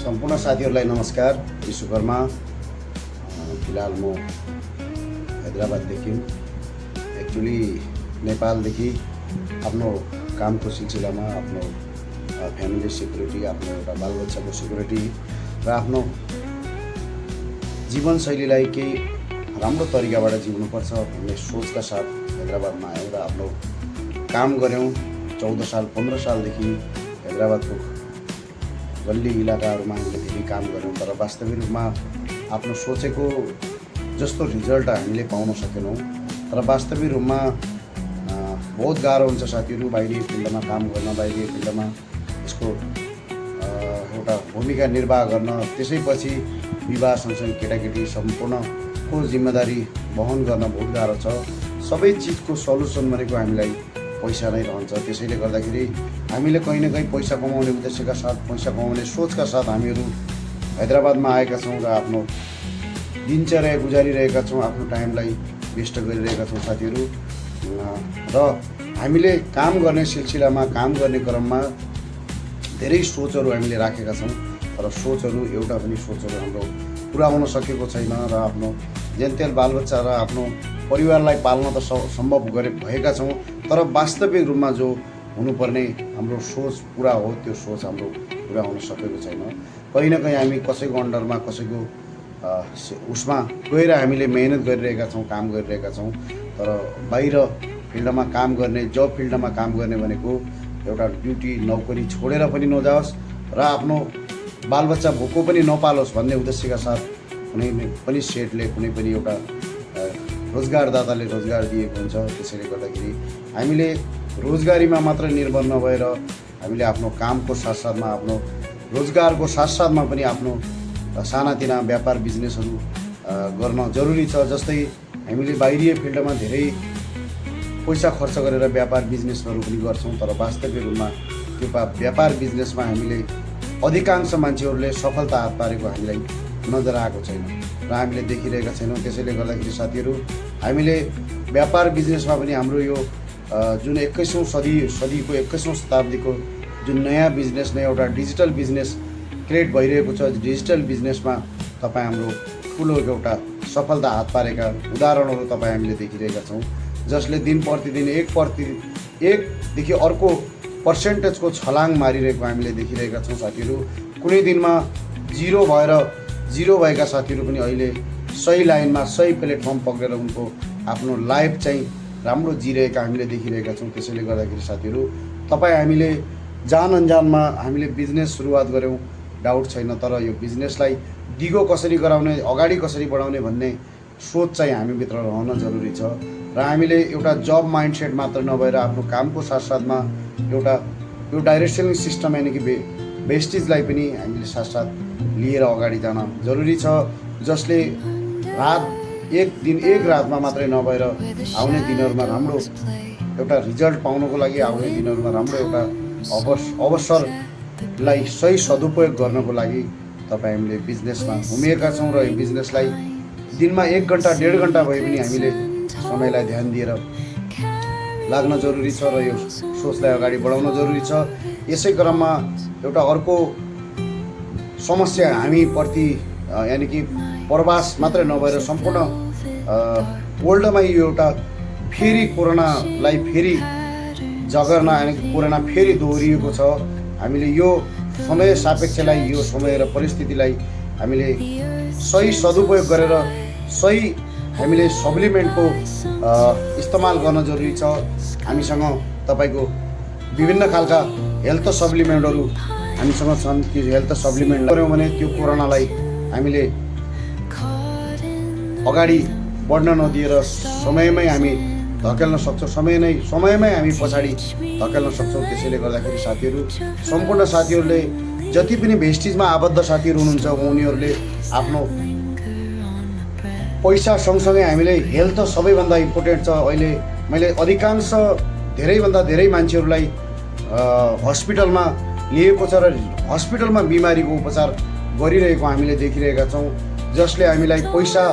सम्पूर्ण साथीहरूलाई नमस्कार। विश्वकर्मा फिलहाल म हैदराबाददेखि एक्चुअली नेपालदेखि आफ्नो कामको सिलसिलामा आफ्नो फ्यामिली सिक्युरिटी, आफ्नो एउटा बालबच्चाको सिक्युरिटी र आफ्नो जीवनशैलीलाई केही राम्रो तरिकाबाट जिउनुपर्छ भन्ने सोचका साथ हैदराबादमा आयौँ र आफ्नो काम गऱ्यौँ। 14 साल 15 सालदेखि हैदराबादको गल्ली इलाकाहरूमा हामीले धेरै काम गऱ्यौँ, तर वास्तविक रूपमा आफ्नो सोचेको जस्तो रिजल्ट हामीले पाउन सकेनौँ। तर वास्तविक रूपमा बहुत गाह्रो हुन्छ साथीहरू बाहिरी फिल्डमा काम गर्न, बाहिरी फिल्डमा यसको एउटा भूमिका निर्वाह गर्न। त्यसैपछि विवाह सँगसँगै केटाकेटी सम्पूर्णको जिम्मेदारी वहन गर्न बहुत गाह्रो छ। सबै चिजको सल्युसन भनेको हामीलाई पैसा नै रहन्छ। त्यसैले गर्दाखेरि हामीले कहीँ न कहीँ पैसा कमाउने उद्देश्यका साथ, पैसा कमाउने सोचका साथ हामीहरू हैदराबादमा आएका छौँ र आफ्नो दिनचर्या गुजारिरहेका छौँ, आफ्नो टाइमलाई वेस्ट गरिरहेका छौँ साथीहरू। र हामीले काम गर्ने सिलसिलामा, काम गर्ने क्रममा धेरै सोचहरू हामीले राखेका छौँ, तर सोचहरू एउटा पनि सोचहरू हाम्रो पुरा हुन सकेको छैन र आफ्नो जेनतेन बालबच्चा र आफ्नो परिवारलाई पाल्न त सम्भव भएका छौँ, तर वास्तविक रूपमा जो हुनुपर्ने हाम्रो सोच पुरा हो त्यो सोच हाम्रो पुरा हुन सकेको छैन। कहीँ न कहीँ हामी कसैको अन्डरमा, कसैको उसमा गएर हामीले मेहनत गरिरहेका छौँ, काम गरिरहेका छौँ। तर बाहिर फिल्डमा काम गर्ने, जब फिल्डमा काम गर्ने भनेको एउटा ड्युटी नौकरी छोडेर पनि नजाओस् र आफ्नो बालबच्चा भोको पनि नपालोस् भन्ने उद्देश्यका साथ कुनै पनि सेटले, कुनै पनि एउटा रोजगारदाताले रोजगार दिएको हुन्छ। त्यसैले गर्दाखेरि हामीले रोजगारीमा मात्र निर्भर नभएर हामीले आफ्नो कामको साथसाथमा, आफ्नो रोजगारको साथसाथमा पनि आफ्नो सानातिना व्यापार बिजनेसहरू गर्न जरुरी छ। जस्तै हामीले बाहिरी फिल्डमा धेरै पैसा खर्च गरेर व्यापार बिजनेसहरू पनि गर्छौँ, तर वास्तविक रूपमा त्यो व्यापार बिजनेसमा हामीले अधिकांश मान्छेहरूले सफलता हात पारेको हामीलाई नजर आएको छैन र हामीले देखिरहेका छैनौँ। त्यसैले गर्दाखेरि साथीहरू हामीले व्यापार बिजनेसमा पनि हाम्रो यो जुन 21औँ सदीको 21औँ शताब्दीको जुन नयाँ बिजनेस, नयाँ एउटा डिजिटल बिजनेस क्रिएट भइरहेको छ, डिजिटल बिजनेसमा तपाईँ हाम्रो ठुलो एउटा सफलता हात पारेका उदाहरणहरू तपाईँ हामीले देखिरहेका छौँ, जसले दिन प्रतिदिन एकदेखि अर्को पर्सेन्टेजको छलाङ मारिरहेको हामीले देखिरहेका छौँ साथीहरू। कुनै दिनमा जिरो भएका साथीहरू पनि अहिले सही लाइनमा, सही प्लेटफर्म पक्रेर उनको आफ्नो लाइफ चाहिँ राम्रो जिरहेका हामीले देखिरहेका छौँ। त्यसैले गर्दाखेरि साथीहरू तपाईँ हामीले जान अनजानमा हामीले बिजनेस सुरुवात गऱ्यौँ, डाउट छैन, तर यो बिजनेसलाई दिगो कसरी गराउने, अगाडि कसरी बढाउने भन्ने सोच चाहिँ हामीभित्र रहन जरुरी छ। र हामीले एउटा जब माइन्डसेट मात्र नभएर आफ्नो कामको साथसाथमा एउटा यो डाइरेक्सन सिस्टम यानि कि बेस्टिजलाई पनि हामीले साथसाथ लिएर अगाडि जान जरुरी छ, जसले एक रातमा मात्रै नभएर आउने दिनहरूमा राम्रो एउटा रिजल्ट पाउनको लागि, आउने दिनहरूमा राम्रो एउटा अवसरलाई सही सदुपयोग गर्नको लागि तपाईँ हामीले बिजनेसमा उमेरका छौँ र यो बिजनेसलाई दिनमा 1 घन्टा 1.5 घन्टा भए पनि हामीले समयलाई ध्यान दिएर लाग्न जरुरी छ र यो सोचलाई अगाडि बढाउन जरुरी छ। यसै क्रममा एउटा अर्को समस्या हामीप्रति यानि कि प्रवास मात्रै नभएर सम्पूर्ण वर्ल्डमा यो एउटा फेरि कोरोनालाई फेरि जगर्ना, यानि कि कोरोना फेरि दोहोरिएको छ। हामीले यो समय सापेक्षलाई, यो समय र परिस्थितिलाई हामीले सही सदुपयोग गरेर सही हामीले सप्लिमेन्टको इस्तेमाल गर्न जरुरी छ। हामीसँग तपाईँको विभिन्न खालका हेल्थ सप्लिमेन्टहरू हामीसँग छन्। त्यो हेल्थ सप्लिमेन्ट गऱ्यौँ भने त्यो कोरोनालाई हामीले अगाडि बढ्न नदिएर समयमै हामी धकेल्न सक्छौँ, समयमै हामी पछाडि धकेल्न सक्छौँ। त्यसैले गर्दाखेरि साथीहरू, सम्पूर्ण साथीहरूले जति पनि भेस्टिजमा आबद्ध साथीहरू हुनुहुन्छ उनीहरूले आफ्नो पैसा सँगसँगै हामीले हेल्थ सबैभन्दा इम्पोर्टेन्ट छ। अहिले मैले अधिकांश धेरैभन्दा धेरै मान्छेहरूलाई हस्पिटलमा लिएको छ र हस्पिटलमा बिमारीको उपचार गरिरहेको हामीले देखिरहेका छौँ, जसले हामीलाई पैसा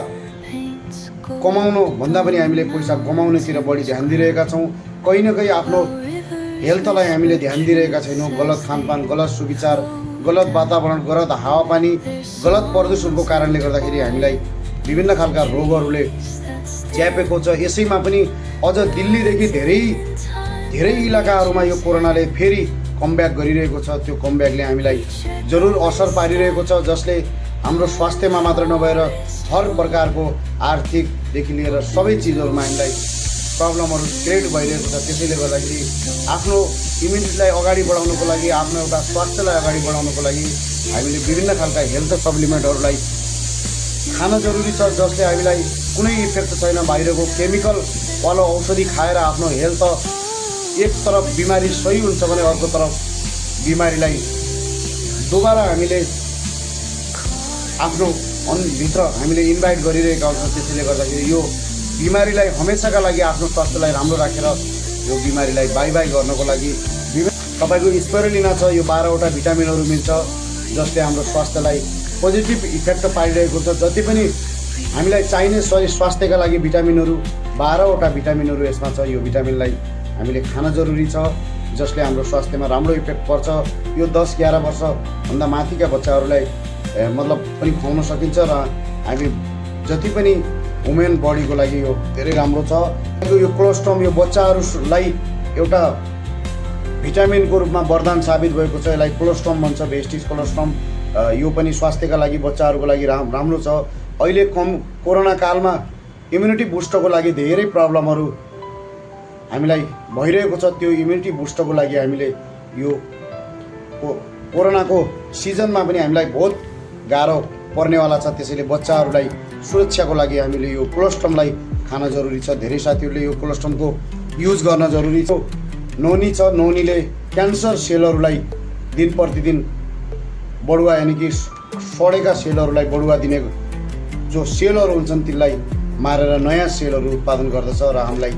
कमाउनु भन्दा पनि हामीले पैसा कमाउनेतिर बढी ध्यान दिइरहेका छौँ। कहीँ न कहीँ आफ्नो हेल्थलाई हामीले ध्यान दिइरहेका छैनौँ। गलत खानपान, गलत सुविचार, गलत वातावरण, गलत हावापानी, गलत प्रदूषणको कारणले गर्दाखेरि हामीलाई विभिन्न खालका रोगहरूले च्यापेको छ। यसैमा पनि अझ दिल्लीदेखि धेरै इलाकाहरूमा यो कोरोनाले फेरि कमब्याक गरिरहेको छ। त्यो कमब्याकले हामीलाई जरुर असर पारिरहेको छ, जसले हाम्रो स्वास्थ्यमा मात्र नभएर हर प्रकारको आर्थिकदेखि लिएर सबै चिजहरूमा हामीलाई प्रब्लमहरू क्रिएट भइरहेको छ। त्यसैले गर्दाखेरि आफ्नो इम्युनिटीलाई अगाडि बढाउनको लागि, आफ्नो एउटा स्वास्थ्यलाई अगाडि बढाउनको लागि हामीले विभिन्न खालका हेल्थ सप्लिमेन्टहरूलाई खान जरुरी छ, जसले हामीलाई कुनै इफेक्ट छैन। बाहिरको केमिकलवाला औषधि खाएर आफ्नो हेल्थ एक तरफ बिमारी सही हुन्छ भने अर्को तरफ बिमारीलाई दोबारा हामीले आफ्नो भित्र हामीले इन्भाइट गरिरहेका हुन्छौँ। त्यसैले गर्दाखेरि यो बिमारीलाई हमेसाका लागि आफ्नो स्वास्थ्यलाई राम्रो राखेर यो बिमारीलाई बाई गर्नको लागि तपाईँको स्पिरुलिना छ। यो 12वटा भिटामिनहरू मिल्छ, जसले हाम्रो स्वास्थ्यलाई पोजिटिभ इफेक्ट पारिरहेको छ। जति पनि हामीलाई चाहिने स्वास्थ्यका लागि भिटामिनहरू 12वटा भिटामिनहरू यसमा छ। यो भिटामिनलाई हामीले खान जरुरी छ, जसले हाम्रो स्वास्थ्यमा राम्रो इफेक्ट पर्छ। यो 10-11 वर्षभन्दा माथिका बच्चाहरूलाई मतलब पनि खुवाउन सकिन्छ र हामी जति पनि वुमेन बडीको लागि यो धेरै राम्रो छ। यो कोलोस्ट्रम यो बच्चाहरूलाई एउटा भिटामिनको रूपमा वरदान साबित भएको छ। यसलाई कोलोस्ट्रम भन्छ, भेस्टिज कोलोस्ट्रम। यो पनि स्वास्थ्यका लागि बच्चाहरूको लागि राम्रो छ। अहिले कोरोना कालमा इम्युनिटी बुस्टरको लागि धेरै प्रब्लमहरू हामीलाई भइरहेको छ। त्यो इम्युनिटी बुस्टरको लागि हामीले यो कोरोनाको सिजनमा पनि हामीलाई बहुत गाह्रो पर्नेवाला छ। त्यसैले बच्चाहरूलाई सुरक्षाको लागि हामीले यो कोलोस्ट्रमलाई खान जरुरी छ। धेरै साथीहरूले यो कोलोस्ट्रमको युज गर्न जरुरी छ। नोनी छ, नोनीले क्यान्सर सेलहरूलाई दिन प्रतिदिन बढुवा यानि कि सडेका सेलहरूलाई बढुवा दिने जो सेलहरू हुन्छन् तिनलाई मारेर नयाँ सेलहरू उत्पादन गर्दछ र हामीलाई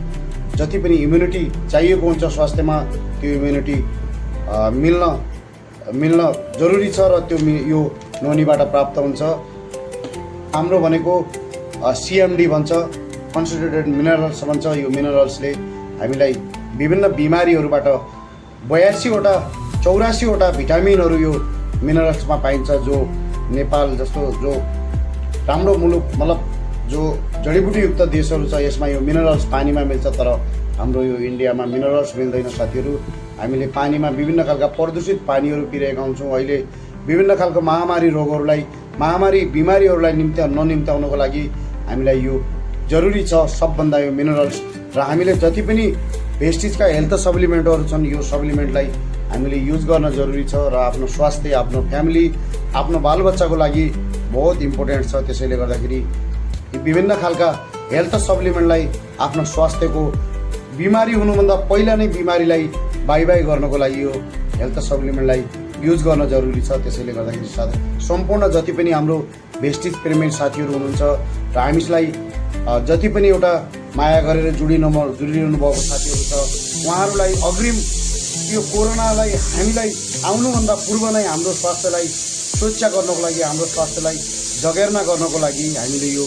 जति पनि इम्युनिटी चाहिएको हुन्छ स्वास्थ्यमा त्यो इम्युनिटी मिल्न जरुरी छ र त्यो यो नोनीबाट प्राप्त हुन्छ। हाम्रो भनेको CMD भन्छ, कन्सन्ट्रेटेड मिनरल्स भन्छ। यो मिनरल्सले हामीलाई विभिन्न बिमारीहरूबाट 84वटा भिटामिनहरू यो मिनरल्समा पाइन्छ, जो नेपाल जस्तो जो राम्रो मुलुक मतलब जो जडीबुटीयुक्त देशहरू छ यसमा यो मिनरल्स पानीमा मिल्छ। तर हाम्रो यो इन्डियामा मिनरल्स मिल्दैन साथीहरू। हामीले पानीमा विभिन्न खालका प्रदूषित पानीहरू पिइरहेका हुन्छौँ। अहिले विभिन्न खालको महामारी बिमारीहरूलाई ननिम्त्याउनको लागि हामीलाई यो जरुरी छ सबभन्दा यो मिनरल्स। र हामीले जति पनि भेस्टिजका हेल्थ सप्लिमेन्टहरू छन् यो सप्लिमेन्टलाई हामीले युज गर्न जरुरी छ र आफ्नो स्वास्थ्य, आफ्नो फ्यामिली, आफ्नो बालबच्चाको लागि बहुत इम्पोर्टेन्ट छ। त्यसैले गर्दाखेरि विभिन्न खालका हेल्थ सप्लिमेन्टलाई आफ्नो स्वास्थ्यको बिमारी हुनुभन्दा पहिला नै बिमारीलाई बाई गर्नको लागि यो हेल्थ सप्लिमेन्टलाई युज गर्न जरुरी छ। त्यसैले गर्दाखेरि सम्पूर्ण जति पनि हाम्रो भेस्टिज प्रेमी साथीहरू हुनुहुन्छ र हामीलाई जति पनि एउटा माया गरेर जुडिनु भएको साथीहरू छ उहाँहरूलाई अग्रिम यो कोरोनालाई हामीलाई आउनुभन्दा पूर्व नै हाम्रो स्वास्थ्यलाई सुरक्षा गर्नको लागि, हाम्रो स्वास्थ्यलाई जगेर्ना गर्नको लागि हामीले यो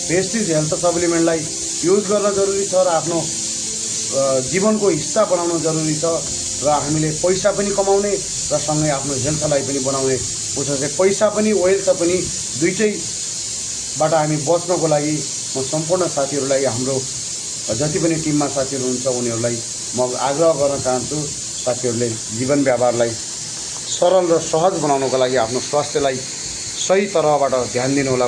भेस्टिज हेल्थ सप्लिमेन्टलाई युज गर्न जरुरी छ र आफ्नो जीवनको हिस्सा बनाउन जरुरी छ। र हामीले पैसा पनि कमाउने र सँगै आफ्नो हेल्थलाई पनि बनाउने कोसिस चाहिँ पैसा पनि वेल्थ पनि दुईटैबाट हामी बच्नको लागि म सम्पूर्ण साथीहरूलाई, हाम्रो जति पनि टिममा साथीहरू हुनुहुन्छ उनीहरूलाई म आग्रह गर्न चाहन्छु, साथीहरूले जीवन व्यवहारलाई सरल र सहज बनाउनको लागि आफ्नो स्वास्थ्यलाई सही तरहबाट ध्यान दिनुहोला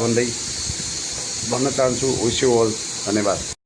भन्न चाहन्छु। Wish you all. धन्यवाद।